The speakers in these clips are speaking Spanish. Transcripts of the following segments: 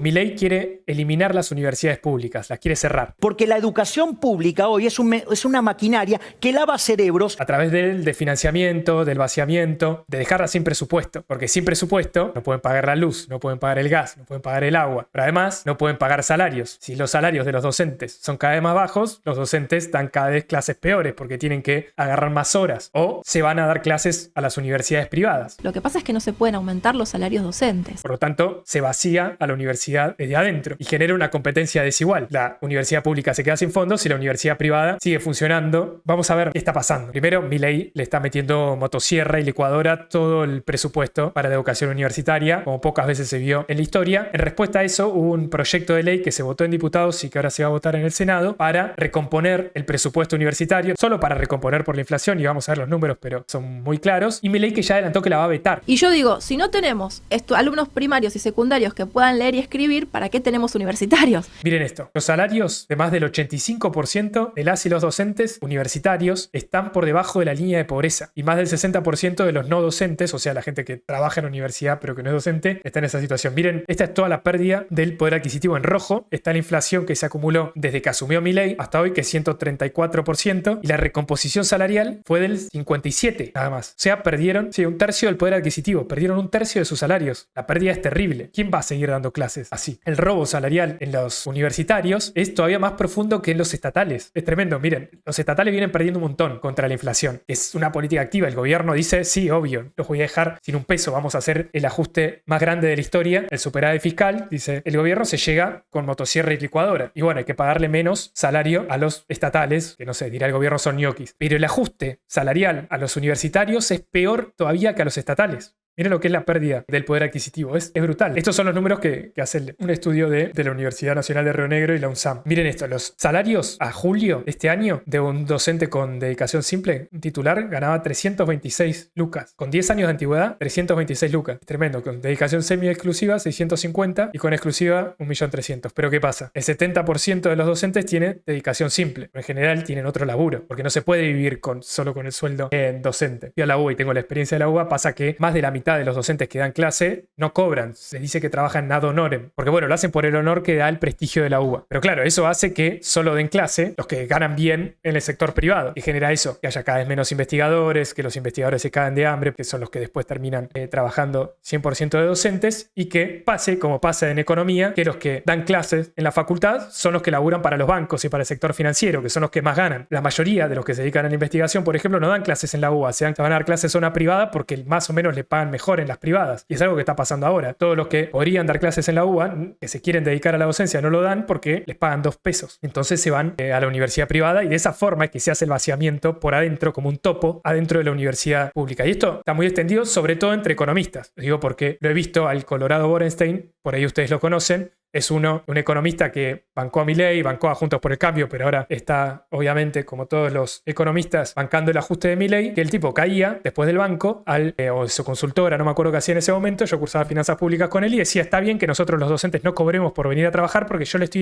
Milei quiere eliminar las universidades públicas, las quiere cerrar. Porque la educación pública hoy es una maquinaria que lava cerebros. A través del financiamiento, del vaciamiento, de dejarla sin presupuesto. Porque sin presupuesto no pueden pagar la luz, no pueden pagar el gas, no pueden pagar el agua. Pero además no pueden pagar salarios. Si los salarios de los docentes son cada vez más bajos, los docentes dan cada vez clases peores porque tienen que agarrar más horas. O se van a dar clases a las universidades privadas. Lo que pasa es que no se pueden aumentar los salarios docentes. Por lo tanto, se vacía a la universidad desde adentro y genera una competencia desigual. La universidad pública se queda sin fondos y la universidad privada sigue funcionando. Vamos a ver qué está pasando. Primero, Milei le está metiendo motosierra y licuadora todo el presupuesto para la educación universitaria, como pocas veces se vio en la historia. En respuesta a eso, hubo un proyecto de ley que se votó en diputados y que ahora se va a votar en el Senado para recomponer el presupuesto universitario, solo para recomponer por la inflación, y vamos a ver los números, pero son muy claros. Y Milei que ya adelantó que la va a vetar. Y yo digo, si no tenemos alumnos primarios y secundarios que puedan leer y escribir, ¿para qué tenemos universitarios? Miren esto, los salarios de más del 85% de las y los docentes universitarios están por debajo de la línea de pobreza, y más del 60% de los no docentes, o sea, la gente que trabaja en la universidad pero que no es docente, está en esa situación. Miren, esta es toda la pérdida del poder adquisitivo. En rojo está la inflación que se acumuló desde que asumió Milei hasta hoy, que es 134%, y la recomposición salarial fue del 57% nada más. O sea, perdieron un tercio del poder adquisitivo, perdieron un tercio de sus salarios. La pérdida es terrible. ¿Quién va a seguir dando clases así? El robo salarial en los universitarios es todavía más profundo que en los estatales. Es tremendo. Miren, los estatales vienen perdiendo un montón contra la inflación. Es una política activa. El gobierno dice, sí, obvio, los voy a dejar sin un peso. Vamos a hacer el ajuste más grande de la historia, el superávit fiscal. Dice, el gobierno se llega con motosierra y licuadora. Y bueno, hay que pagarle menos salario a los estatales, que no sé, dirá el gobierno son ñoquis. Pero el ajuste salarial a los universitarios es peor todavía que a los estatales. Miren lo que es la pérdida del poder adquisitivo. Es brutal. Estos son los números que hace un estudio de la Universidad Nacional de Río Negro y la UNSAM. Miren esto. Los salarios a julio de este año de un docente con dedicación simple, un titular, ganaba 326 lucas. Con 10 años de antigüedad, 326 lucas. Es tremendo. Con dedicación semi-exclusiva, 650. Y con exclusiva, 1.300.000. Pero ¿qué pasa? El 70% de los docentes tiene dedicación simple. Pero en general tienen otro laburo. Porque no se puede vivir solo con el sueldo docente. Yo a la UBA y tengo la experiencia de la UBA. Pasa que más de la mitad de los docentes que dan clase no cobran. Se dice que trabajan ad honorem, porque bueno, lo hacen por el honor que da el prestigio de la UBA. Pero claro, eso hace que solo den clase los que ganan bien en el sector privado, y genera eso, que haya cada vez menos investigadores, que los investigadores se caen de hambre, que son los que después terminan trabajando 100% de docentes, y que pase como pasa en economía, que los que dan clases en la facultad son los que laburan para los bancos y para el sector financiero, que son los que más ganan. La mayoría de los que se dedican a la investigación, por ejemplo, no dan clases en la UBA, se van a dar clases en una privada porque más o menos le pagan mejor en las privadas. Y es algo que está pasando ahora. Todos los que podrían dar clases en la UBA, que se quieren dedicar a la docencia, no lo dan porque les pagan 2 pesos. Entonces se van a la universidad privada, y de esa forma es que se hace el vaciamiento por adentro, como un topo, adentro de la universidad pública. Y esto está muy extendido, sobre todo entre economistas. Lo digo porque lo he visto al Colorado Borenstein, por ahí ustedes lo conocen. Es un economista que bancó a Milei, bancó a Juntos por el Cambio, pero ahora está, obviamente, como todos los economistas, bancando el ajuste de Milei, que el tipo caía después del banco, o su consultora, no me acuerdo qué hacía en ese momento. Yo cursaba finanzas públicas con él y decía, está bien que nosotros los docentes no cobremos por venir a trabajar porque yo le estoy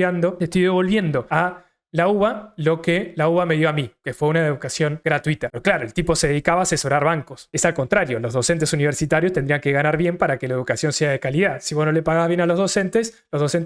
devolviendo a la UBA lo que la UBA me dio a mí, que fue una educación gratuita. Pero claro, el tipo se dedicaba a asesorar bancos. Es al contrario, los docentes universitarios tendrían que ganar bien para que la educación sea de calidad. Si vos no le pagás bien a los docentes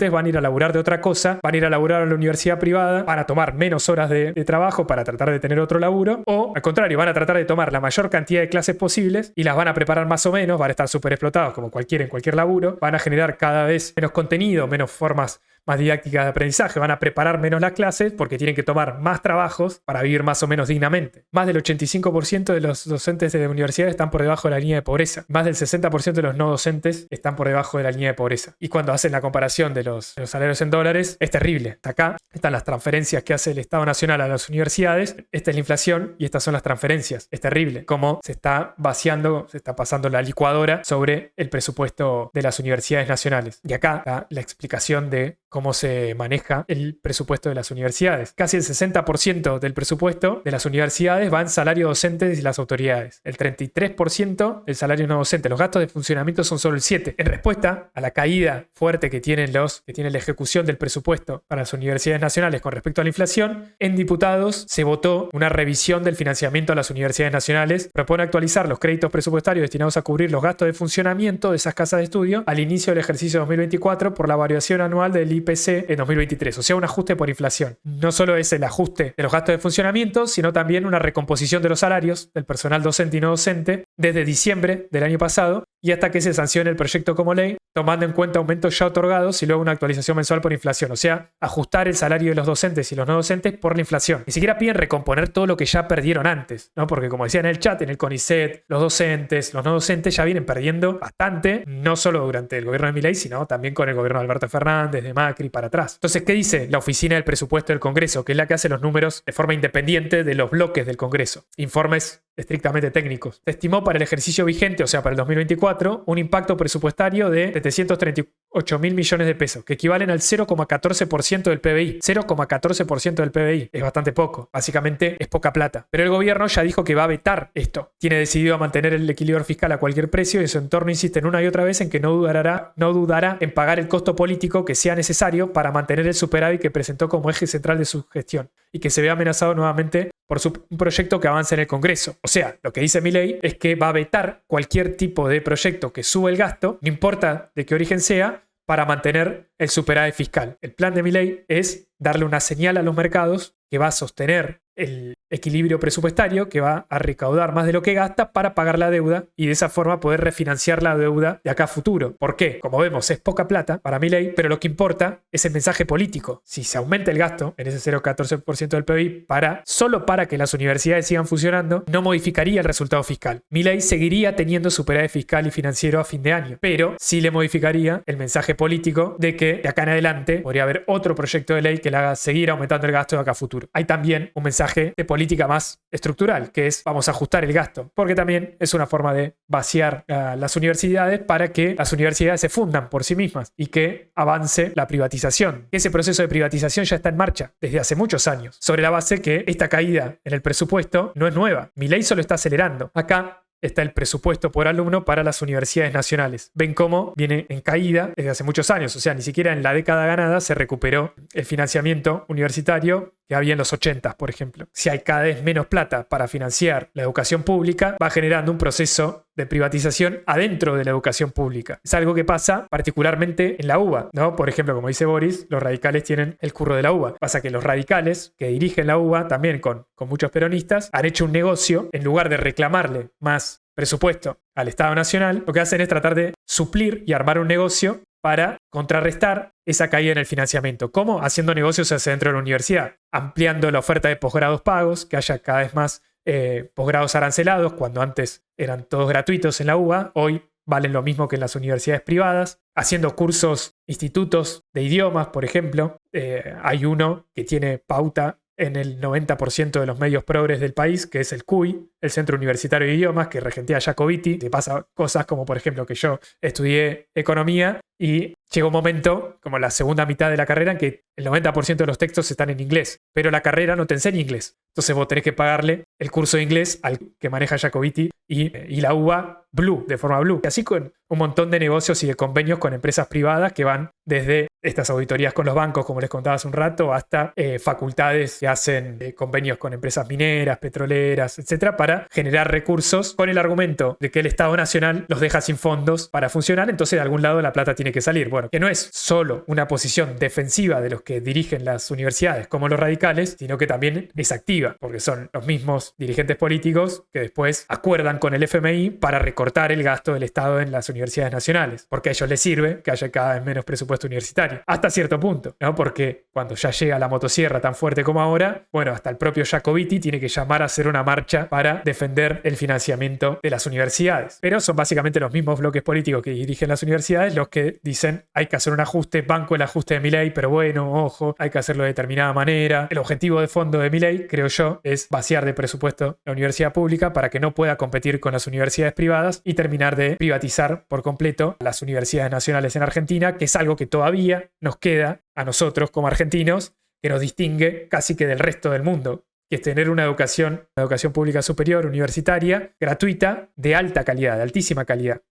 van a ir a laburar de otra cosa, van a ir a laburar a la universidad privada, van a tomar menos horas de trabajo para tratar de tener otro laburo, o al contrario, van a tratar de tomar la mayor cantidad de clases posibles y las van a preparar más o menos, van a estar súper explotados como en cualquier laburo, van a generar cada vez menos contenido, menos formas más didácticas de aprendizaje, van a preparar menos las clases porque tienen que tomar más trabajos para vivir más o menos dignamente. Más del 85% de los docentes de universidades están por debajo de la línea de pobreza. Más del 60% de los no docentes están por debajo de la línea de pobreza. Y cuando hacen la comparación de los salarios en dólares, es terrible. Acá están las transferencias que hace el Estado Nacional a las universidades. Esta es la inflación y estas son las transferencias. Es terrible cómo se está vaciando, se está pasando la licuadora sobre el presupuesto de las universidades nacionales. Y acá está la explicación de cómo se maneja el presupuesto de las universidades. Casi el 60% del presupuesto de las universidades va en salario docentes y las autoridades. El 33% el salario no docente. Los gastos de funcionamiento son solo el 7%. En respuesta a la caída fuerte que tiene la ejecución del presupuesto para las universidades nacionales con respecto a la inflación, en diputados se votó una revisión del financiamiento a las universidades nacionales. Propone actualizar los créditos presupuestarios destinados a cubrir los gastos de funcionamiento de esas casas de estudio al inicio del ejercicio 2024 por la variación anual del IPC en 2023, o sea, un ajuste por inflación. No solo es el ajuste de los gastos de funcionamiento, sino también una recomposición de los salarios del personal docente y no docente desde diciembre del año pasado y hasta que se sancione el proyecto como ley, tomando en cuenta aumentos ya otorgados y luego una actualización mensual por inflación, o sea, ajustar el salario de los docentes y los no docentes por la inflación. Ni siquiera piden recomponer todo lo que ya perdieron antes, ¿no? Porque como decía en el chat, en el CONICET, los docentes, los no docentes ya vienen perdiendo bastante, no solo durante el gobierno de Milei, sino también con el gobierno de Alberto Fernández, de Macri, para atrás. Entonces, ¿qué dice la Oficina del Presupuesto del Congreso? Que es la que hace los números de forma independiente de los bloques del Congreso. Informes estrictamente técnicos. Se estimó para el ejercicio vigente, o sea, para el 2024, un impacto presupuestario de 738 mil millones de pesos, que equivalen al 0,14% del PBI. 0,14% del PBI. Es bastante poco. Básicamente es poca plata. Pero el gobierno ya dijo que va a vetar esto. Tiene decidido mantener el equilibrio fiscal a cualquier precio y en su entorno insisten una y otra vez en que no dudará en pagar el costo político que sea necesario para mantener el superávit que presentó como eje central de su gestión y que se ve amenazado nuevamente por un proyecto que avanza en el Congreso. O sea, lo que dice Milei es que va a vetar cualquier tipo de proyecto que sube el gasto, no importa de qué origen sea, para mantener el superávit fiscal. El plan de Milei es darle una señal a los mercados que va a sostener el equilibrio presupuestario, que va a recaudar más de lo que gasta para pagar la deuda y de esa forma poder refinanciar la deuda de acá a futuro. ¿Por qué? Como vemos, es poca plata para Milei, pero lo que importa es el mensaje político. Si se aumenta el gasto en ese 0,14% del PBI solo para que las universidades sigan funcionando, no modificaría el resultado fiscal. Milei seguiría teniendo superávit fiscal y financiero a fin de año, pero sí le modificaría el mensaje político de que de acá en adelante podría haber otro proyecto de ley que le haga seguir aumentando el gasto de acá a futuro. Hay también un mensaje de política más estructural, que es vamos a ajustar el gasto, porque también es una forma de vaciar a las universidades para que las universidades se fundan por sí mismas y que avance la privatización. Ese proceso de privatización ya está en marcha desde hace muchos años, sobre la base que esta caída en el presupuesto no es nueva. Milei solo está acelerando. Acá está el presupuesto por alumno para las universidades nacionales. Ven cómo viene en caída desde hace muchos años, o sea, ni siquiera en la década ganada se recuperó el financiamiento universitario que había en los 80, por ejemplo. Si hay cada vez menos plata para financiar la educación pública, va generando un proceso de privatización adentro de la educación pública. Es algo que pasa particularmente en la UBA, ¿no? Por ejemplo, como dice Boris, los radicales tienen el curro de la UBA. Pasa que los radicales que dirigen la UBA, también con muchos peronistas, han hecho un negocio, en lugar de reclamarle más presupuesto al Estado Nacional, lo que hacen es tratar de suplir y armar un negocio para contrarrestar esa caída en el financiamiento. ¿Cómo? Haciendo negocios hacia dentro de la universidad, ampliando la oferta de posgrados pagos, que haya cada vez más posgrados arancelados, cuando antes eran todos gratuitos en la UBA, hoy valen lo mismo que en las universidades privadas, haciendo cursos, institutos de idiomas, por ejemplo. Hay uno que tiene pauta en el 90% de los medios progres del país, que es el CUI, el Centro Universitario de Idiomas, que regentea Jacobiti. Te pasa cosas como, por ejemplo, que yo estudié economía y llega un momento, como la segunda mitad de la carrera, en que el 90% de los textos están en inglés, pero la carrera no te enseña inglés. Entonces vos tenés que pagarle el curso de inglés al que maneja Jacobiti y la UBA Blue, de forma Blue. Así con un montón de negocios y de convenios con empresas privadas que van desde estas auditorías con los bancos, como les contaba hace un rato, hasta facultades que hacen convenios con empresas mineras, petroleras, etcétera, para generar recursos con el argumento de que el Estado Nacional los deja sin fondos para funcionar, entonces de algún lado la plata tiene que salir. Bueno, que no es solo una posición defensiva de los que dirigen las universidades como los radicales, sino que también es activa, porque son los mismos dirigentes políticos que después acuerdan con el FMI para recortar el gasto del Estado en las universidades nacionales, porque a ellos les sirve que haya cada vez menos presupuesto universitario, hasta cierto punto, ¿no? Porque cuando ya llega la motosierra tan fuerte como ahora, bueno, hasta el propio Jacobiti tiene que llamar a hacer una marcha para defender el financiamiento de las universidades. Pero son básicamente los mismos bloques políticos que dirigen las universidades los que que dicen hay que hacer un ajuste, banco el ajuste de Milei, pero bueno, ojo, hay que hacerlo de determinada manera. El objetivo de fondo de Milei, creo yo, es vaciar de presupuesto la universidad pública para que no pueda competir con las universidades privadas y terminar de privatizar por completo las universidades nacionales en Argentina, que es algo que todavía nos queda a nosotros como argentinos, que nos distingue casi que del resto del mundo, que es tener una educación pública superior, universitaria, gratuita, de alta calidad, de altísima calidad.